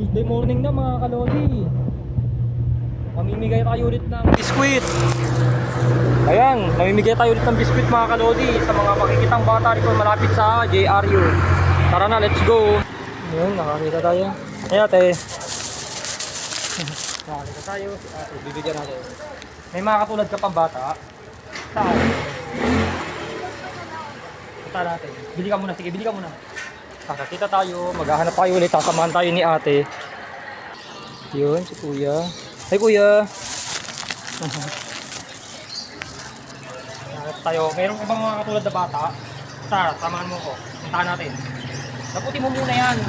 Tuesday morning na mga kalodi. Mamimigay tayo ulit ng biskwit. Ayan, mamimigay tayo ulit ng biskwit mga kalodi sa mga makikitang bata rito malapit sa JRU. Tara na, let's go. Ayan, nakakita tayo. Ayan ate. Nakakita tayo. Ate, bibigyan natin. May mga katulad ka pang bata. Saan? Punta natin. Bili ka muna, sige, bili ka muna. Kakakita tayo, maghahanap tayo ulit, sasamahan tayo ni ate. Yun, si kuya. Hey kuya. Hanap tayo. Mayroong ibang mga katulad na bata. Tara, samahan mo ko. Puntahan natin. Naputi mo muna yan.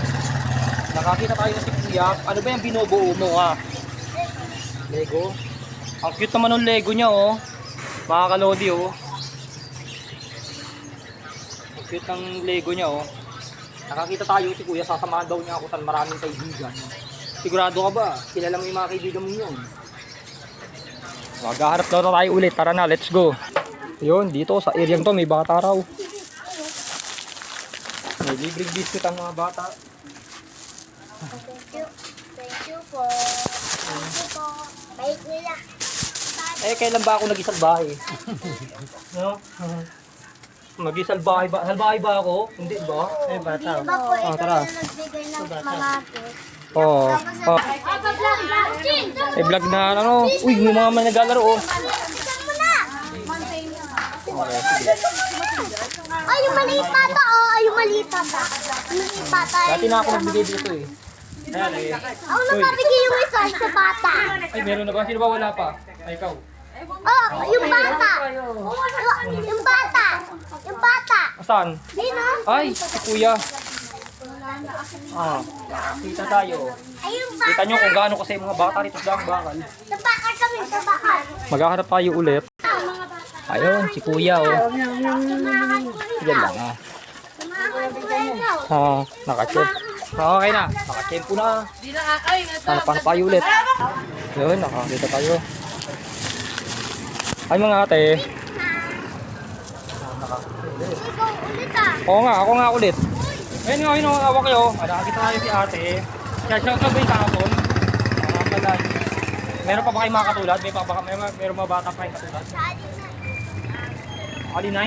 Nakakita tayo si kuya. Ano ba yung binubuo mo ha? Lego. Ang cute naman ng Lego niya oh. Mga kalodi oh. Ang cute ng Lego niya oh. Nakakita tayo si kuya, sasamahan daw niya ako sa maraming kaibigan. Sigurado ka ba? Kilala mo yung mga kaibigan mo yun. Maghahanap daw na tayo ulit. Tara na, let's go. Yun, dito sa area to may bata raw. May libreng biscuit ang mga bata. Thank you. Thank you po. Thank you po. Bait nila. Eh, kailan ba ako nag-isalbahe? No? Mag-isalbahe ba? Salbahe ba ako? Hindi ba? Eh, bata. Di ba po ikaw Tara. yung nagbigay ng mga cake? Oo. Oh. Eh, vlog na ano. Uy, may mga man naglalaro oh. Ay, yung maliit pata oh. Ay, yung maliit pata. Yung maliit pata. Dati na ako nagbigay dito eh. Ayan eh. Ako nabibigay yung isa sa bata. Ay, meron na ba? Sino ba wala pa? Ay, ikaw. Oh, yung bata. Yung bata. Yung bata. Asan? Dino. Ay, si kuya. Ah, kita tayo. Ay, yung bata. Kita nyo kung gaano kasi mga bata rito sa bakal. Sa bakal kami, sa bakal. Maghahanap tayo ulit. Ayun, si kuya oh. Yan lang ah. Ah, nakachip. Okay na, nakachempo na. Hanapan tayo ulit. Yun, nakakita tayo. Ay mga ate. Ikaw ulit ah. Oo nga, ako nga ulit. Ayun nga, hawak kayo. Nakakita tayo si ate. Kaya siya ka ba yung kahapon? Meron pa ba kayong mga katulad? Meron mga bata pa yung katulad? Ali 9?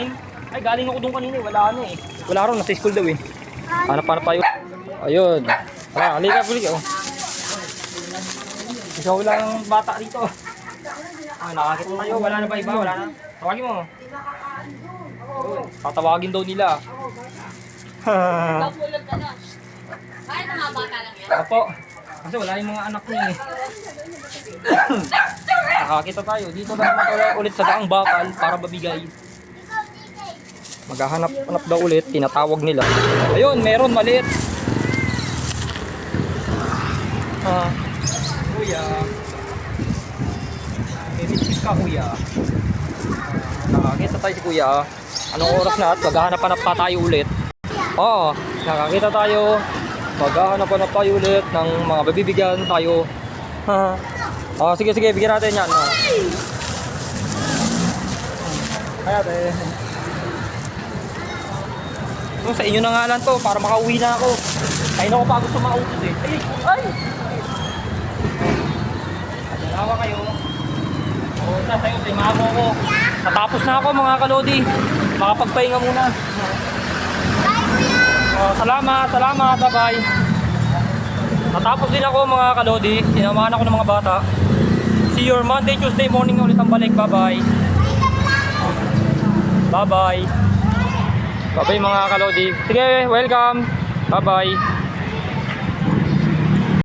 Ay, galing ako doon kanina. Wala ano eh. Wala ron, nasa school daw eh. Hanap tayo. Ayun. Tara, halika, balik oh. Isa wala ng bata dito. Ah, nakakita tayo. Wala na ba iba? Wala na. Tawagin mo. Ayun, tatawagin daw nila. Kapulog ka na. Kahit mga bata lang yan. Opo. Kasi wala yung mga anak niya eh. Nakakita tayo. Dito na naman tayo ulit sa daang bakal para babigay. Maghahanap daw ulit. Tinatawag nila. Ayun, meron maliit. Kuya. May biscuit ka kuya. Nakakita tayo si kuya. Anong oras na at maghahanap pa tayo ulit. Oo, nakakita tayo. Maghahanap tayo ulit ng mga babibigyan tayo. Sige, bigyan natin yan. Kaya sa inyo na nga lang to para makauwi na ako. Ay na ako pagod sa mga utos eh. Ay! Dalawa kayo. Sa'yo, limago ko. Natapos na ako mga kalodi. Makapagpahinga muna. Salamat, bye-bye. Natapos din ako mga kalodi. Sinamahan ako ng mga bata. See you Monday, Tuesday morning ulit ang balik. Bye-bye. Bye-bye. Bye-bye mga kalodi. Sige, welcome. Bye-bye.